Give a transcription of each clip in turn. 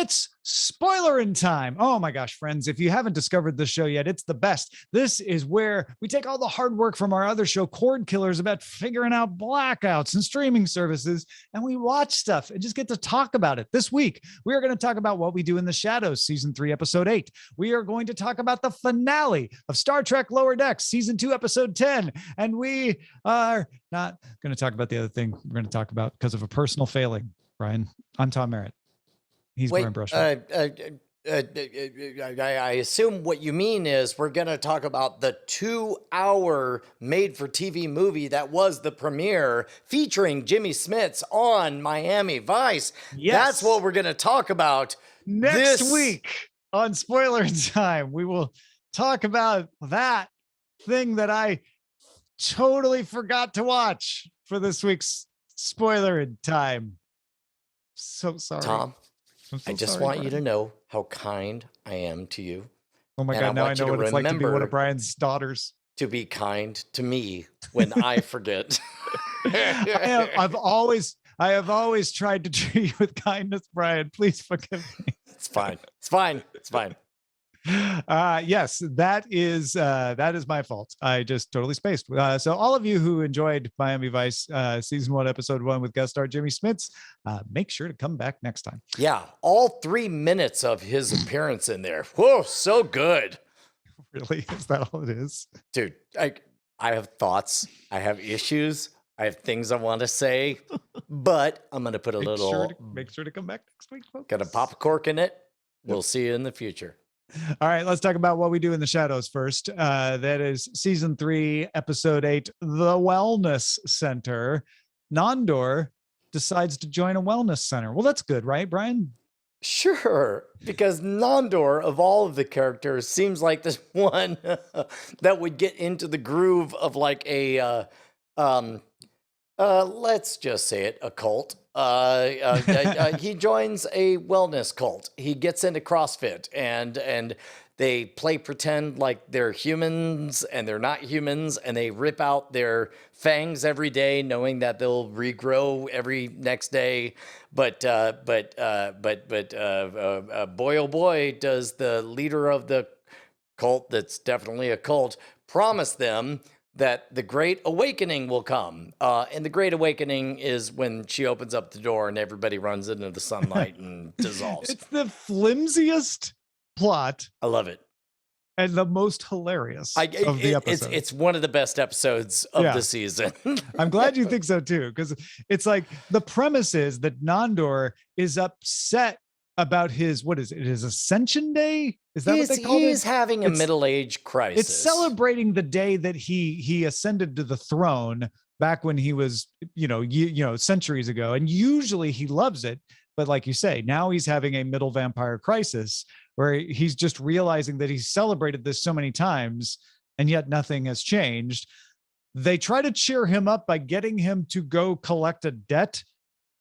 It's Spoilerin time. Oh my gosh, friends, if you haven't discovered this show yet, it's the best. This is where we take all the hard work from our other show, Cordkillers, about figuring out blackouts and streaming services, and we watch stuff and just get to talk about it. This week, we are going to talk about What We Do in the Shadows, Season 3, Episode 8. We are going to talk about the finale of Star Trek Lower Decks, Season 2, Episode 10. And we are not going to talk about the other thing we're going to talk about because of a personal failing. Brian, I'm Tom Merritt. He's wearing brush. I assume what you mean is we're going to talk about the 2-hour made-for-TV movie that was the premiere featuring Jimmy Smits on Miami Vice. Yes. That's what we're going to talk about next week on Spoiler Time. We will talk about that thing that I totally forgot to watch for this week's Spoiler Time. So sorry. Tom, I just sorry, want Brian. you to know how kind I am to you. Oh my And God, now I want you know to what it's like to be one remember of Brian's daughters. To be kind to me when I forget. I have always tried to treat you with kindness, Brian. Please forgive me. It's fine. It's fine. It's fine. Yes, that is my fault. I just totally spaced. So all of you who enjoyed Miami Vice season 1, episode 1 with guest star Jimmy Smits, make sure to come back next time. Yeah, all 3 minutes of his appearance in there. Whoa, so good. Really? Is that all it is? Dude, I have thoughts. I have issues. I have things I want to say, but I'm going to put a make sure to come back next week, folks. Got a pop a cork in it. We'll see you in the future. All right, let's talk about What We Do in the Shadows first. That is season 3, episode 8, The Wellness Center. Nandor decides to join a wellness center. Well, that's good, right, Brian? Sure, because Nandor, of all of the characters, seems like this one that would get into the groove of like a, let's just say it, a cult. He joins a wellness cult. He gets into CrossFit and they play pretend like they're humans and they're not humans, and they rip out their fangs every day, knowing that they'll regrow every next day. But boy, oh boy, does the leader of the cult, that's definitely a cult, promise them that the Great Awakening will come. And the Great Awakening is when she opens up the door and everybody runs into the sunlight and dissolves. It's the flimsiest plot. I love it. And the most hilarious of the episode. It's one of the best episodes of the season. I'm glad you think so too, because it's like the premise is that Nandor is upset about his Ascension Day? Is that what they call it? He's having a middle-age crisis. It's celebrating the day that he ascended to the throne back when he was, centuries ago. And usually he loves it. But like you say, now he's having a middle vampire crisis where he's just realizing that he's celebrated this so many times and yet nothing has changed. They try to cheer him up by getting him to go collect a debt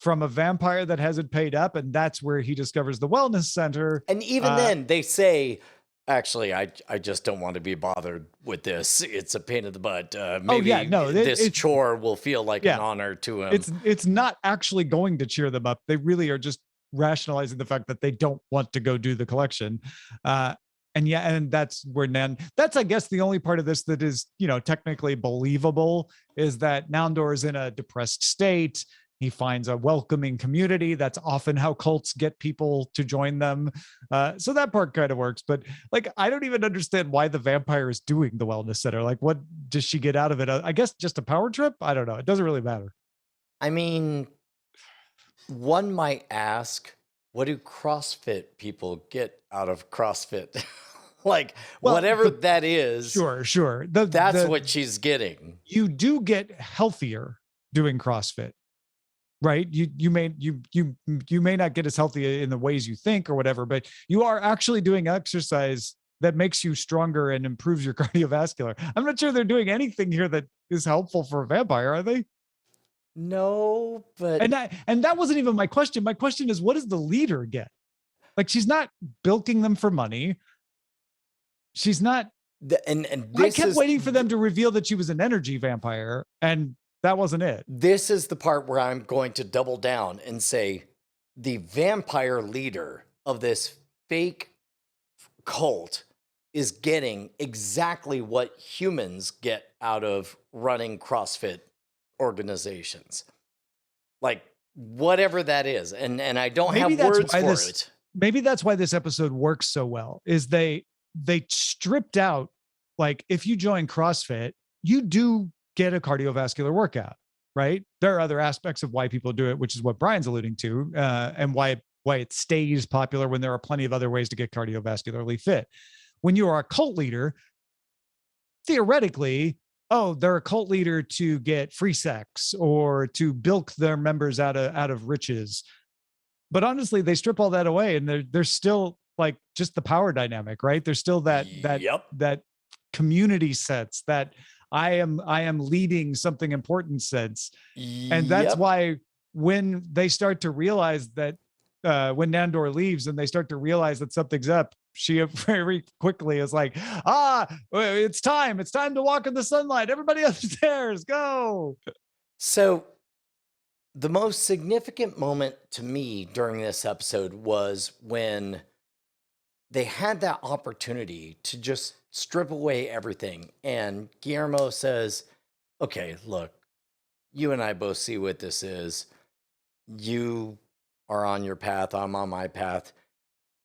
from a vampire that hasn't paid up, and that's where he discovers the wellness center. And even then, they say, actually, I just don't want to be bothered with this. It's a pain in the butt. This chore will feel like an honor to him. It's not actually going to cheer them up. They really are just rationalizing the fact that they don't want to go do the collection. And that's where that's, I guess, the only part of this that is, technically believable, is that Nandor is in a depressed state. He finds a welcoming community. That's often how cults get people to join them. So that part kind of works. But like, I don't even understand why the vampire is doing the wellness center. Like, what does she get out of it? I guess just a power trip. I don't know. It doesn't really matter. I mean, one might ask, what do CrossFit people get out of CrossFit? Whatever that is. Sure. That's what she's getting. You do get healthier doing CrossFit. Right. You may not get as healthy in the ways you think or whatever, but you are actually doing exercise that makes you stronger and improves your cardiovascular. I'm not sure they're doing anything here that is helpful for a vampire, are they? No, but and that wasn't even my question. My question is, what does the leader get? Like, she's not bilking them for money. She's not. I kept waiting for them to reveal that she was an energy vampire, and that wasn't it. This is the part where I'm going to double down and say the vampire leader of this fake cult is getting exactly what humans get out of running CrossFit organizations. Like whatever that is. And I don't Maybe have that's words why for this it. maybe that's why this episode works so well, is they stripped out, like, if you join CrossFit, you do get a cardiovascular workout, right? There are other aspects of why people do it, which is what Brian's alluding to, and why it stays popular when there are plenty of other ways to get cardiovascularly fit. When you are a cult leader, theoretically, oh, they're a cult leader to get free sex or to bilk their members out of riches. But honestly, they strip all that away, and there's still like just the power dynamic, right? There's still Yep. that community sense, that I am leading something important sense. And that's Yep. why when they start to realize that, when Nandor leaves and they start to realize that something's up, she very quickly is like, it's time to walk in the sunlight, everybody upstairs, go. So the most significant moment to me during this episode was when they had that opportunity to just strip away everything. And Guillermo says, okay, look, you and I both see what this is. You are on your path. I'm on my path.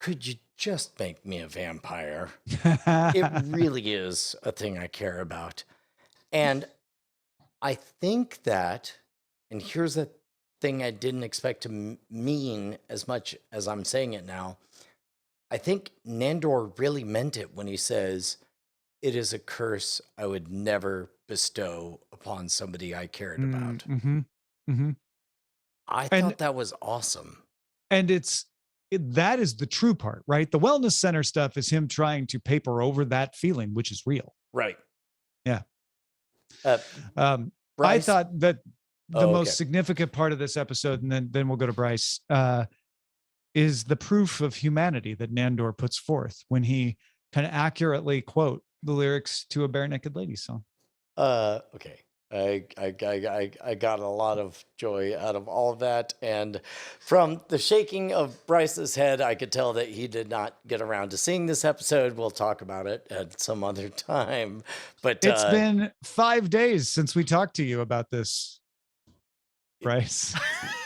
Could you just make me a vampire? It really is a thing I care about. And I think that, and here's the thing I didn't expect to mean as much as I'm saying it now. I think Nandor really meant it when he says, it is a curse I would never bestow upon somebody I cared about. Mm-hmm. Mm-hmm. I thought that was awesome. And that is the true part, right? The wellness center stuff is him trying to paper over that feeling, which is real. Right. Yeah. I Bryce? thought that the Oh, most okay. significant part of this episode, and then we'll go to Bryce, is the proof of humanity that Nandor puts forth when he kind of accurately quote the lyrics to a Bare Naked Ladies song. Okay. I got a lot of joy out of all of that. And from the shaking of Bryce's head, I could tell that he did not get around to seeing this episode. We'll talk about it at some other time. But it's been 5 days since we talked to you about this, Bryce.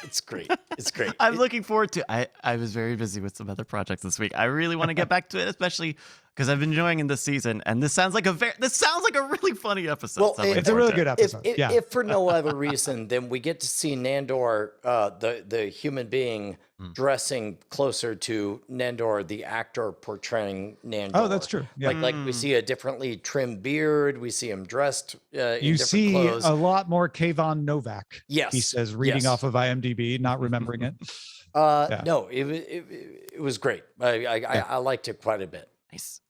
It's great. It's great. I'm looking forward to. I was very busy with some other projects this week. I really want to get back to it, especially because I've been enjoying in this season, and this sounds like a really funny episode. Well, So I'm looking It's a forward really to good it. episode. If for no other reason, then we get to see Nandor, the human being, dressing closer to Nandor, the actor portraying Nandor. Oh, that's true. Yeah. Like we see a differently trimmed beard. We see him dressed in You different see clothes. a lot more Kayvon Novak. Yes. He says, reading Yes. off of IMDb, not remembering it. No, it was great. I liked it quite a bit. Nice.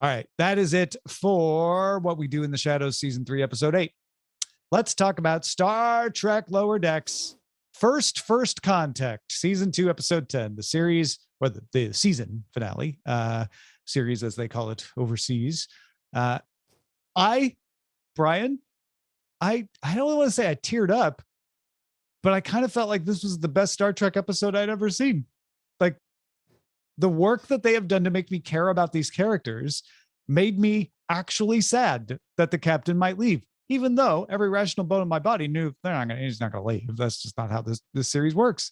All right. That is it for What We Do in the Shadows, Season 3, Episode 8. Let's talk about Star Trek Lower Decks. First Contact, Season 2, Episode 10, the series, or the season finale, series as they call it overseas. Brian, I don't want to say I teared up, but I kind of felt like this was the best Star Trek episode I'd ever seen. Like, the work that they have done to make me care about these characters made me actually sad that the captain might leave, even though every rational bone in my body knew he's not going to leave. That's just not how this series works.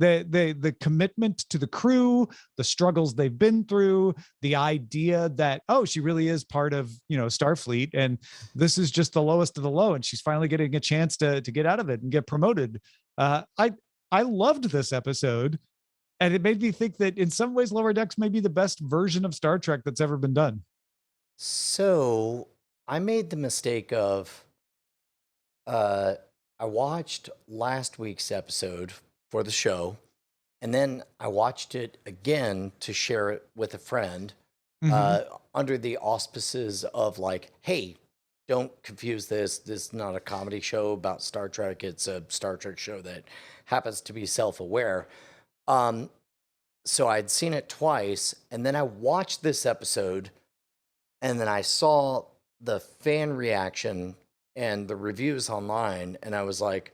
The commitment to the crew, the struggles they've been through, the idea that, oh, she really is part of, Starfleet, and this is just the lowest of the low, and she's finally getting a chance to get out of it and get promoted. I loved this episode, and it made me think that in some ways Lower Decks may be the best version of Star Trek that's ever been done. So I made the mistake of I watched last week's episode for the show, and then I watched it again to share it with a friend under the auspices of like, hey, don't confuse this. This is not a comedy show about Star Trek. It's a Star Trek show that happens to be self-aware. So I'd seen it twice, and then I watched this episode, and then I saw the fan reaction and the reviews online, and I was like,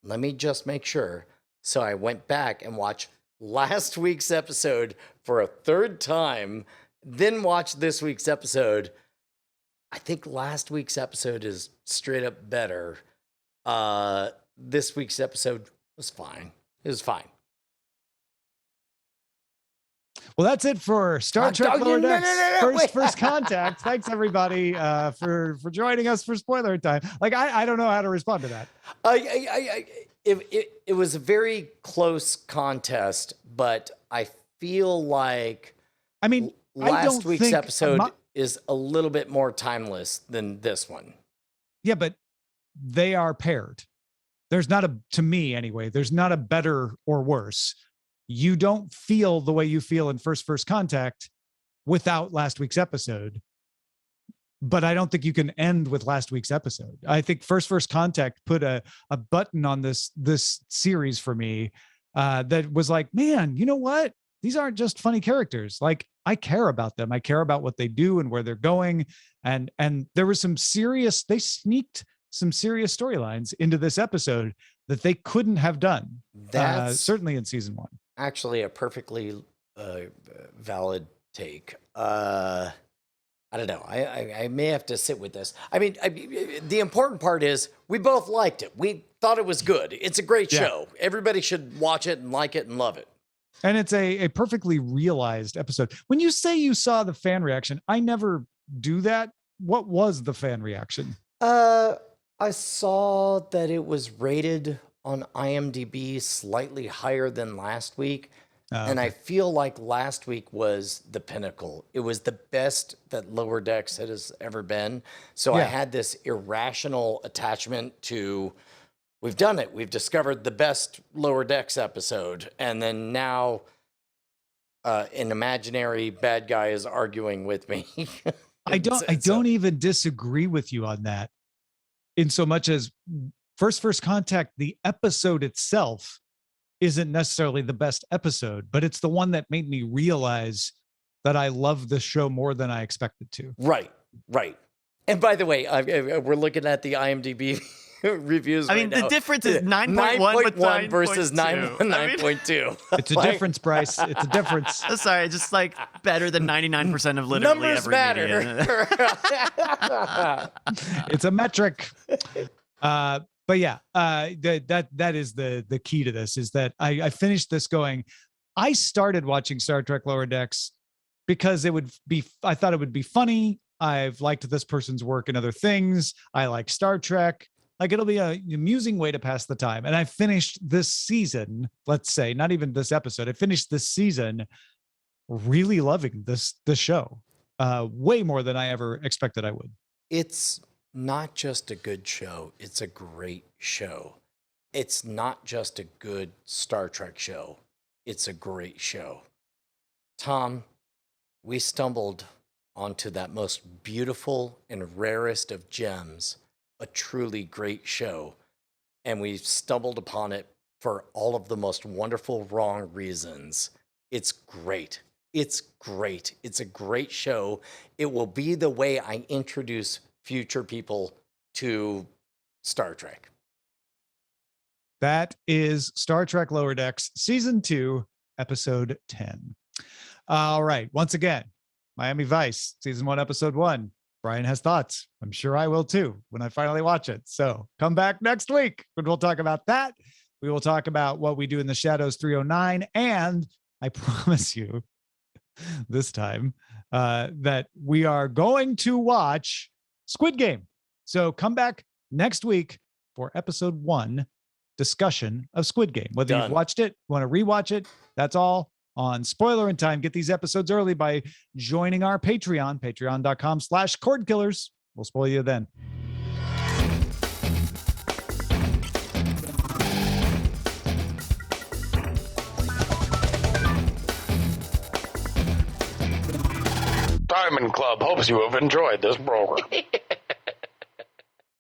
let me just make sure. So I went back and watched last week's episode for a third time, then watch this week's episode, I think last week's episode is straight up better. This week's episode was fine. It was fine. Well, that's it for Star Trek Lower Decks First Contact. Thanks everybody for joining us for spoiler time. Like I don't know how to respond to that. It was a very close contest, but I feel like last week's episode is a little bit more timeless than this one. Yeah, but they are paired. There's not to me anyway, there's not a better or worse. You don't feel the way you feel in First Contact without last week's episode. But I don't think you can end with last week's episode. I think First Contact put a button on this series for me that was like, man, you know what? These aren't just funny characters. Like, I care about them. I care about what they do and where they're going. And there was they sneaked some serious storylines into this episode that they couldn't have done. That's certainly in season 1. Actually, a perfectly valid take. I don't know. I may have to sit with this. I mean, the important part is we both liked it. We thought it was good. It's a great show. Everybody should watch it and like it and love it. And it's a perfectly realized episode. When you say you saw the fan reaction, I never do that. What was the fan reaction? I saw that it was rated on IMDb slightly higher than last week. And I feel like last week was the pinnacle. It was the best that Lower Decks has ever been. So I had this irrational attachment to, we've done it. We've discovered the best Lower Decks episode. And then now an imaginary bad guy is arguing with me. I don't even disagree with you on that. In so much as First Contact, the episode itself isn't necessarily the best episode, but it's the one that made me realize that I love the show more than I expected to. Right. And by the way, we're looking at the IMDb reviews. I mean, the difference is 9.1 versus 9.2. It's a difference, Bryce. It's a difference. Sorry, just like better than 99% of literally Numbers every matter. media. It's a metric. But yeah, that is the key to this, is that I finished this going, I started watching Star Trek Lower Decks because I thought it would be funny. I've liked this person's work in other things. I like Star Trek. Like, it'll be an amusing way to pass the time. And I finished this season, let's say, not even this episode. I finished this season really loving the show way more than I ever expected I would. It's not just a good show. It's a great show. It's not just a good Star Trek show. It's a great show. Tom, we stumbled onto that most beautiful and rarest of gems, a truly great show, and we stumbled upon it for all of the most wonderful wrong reasons. It's great. It's great. It's a great show. It will be the way I introduce future people to Star Trek. That is Star Trek Lower Decks, Season 2, Episode 10. All right. Once again, Miami Vice, Season 1, Episode 1. Brian has thoughts. I'm sure I will too when I finally watch it. So come back next week when we'll talk about that. We will talk about What We Do in the Shadows 309. And I promise you this time that we are going to watch Squid Game. So come back next week for Episode 1 discussion of Squid Game. Whether you've watched it, want to rewatch it, that's all on Spoilerin Time. Get these episodes early by joining our Patreon, patreon.com/Cordkillers. We'll spoil you then. Diamond Club hopes you have enjoyed this program.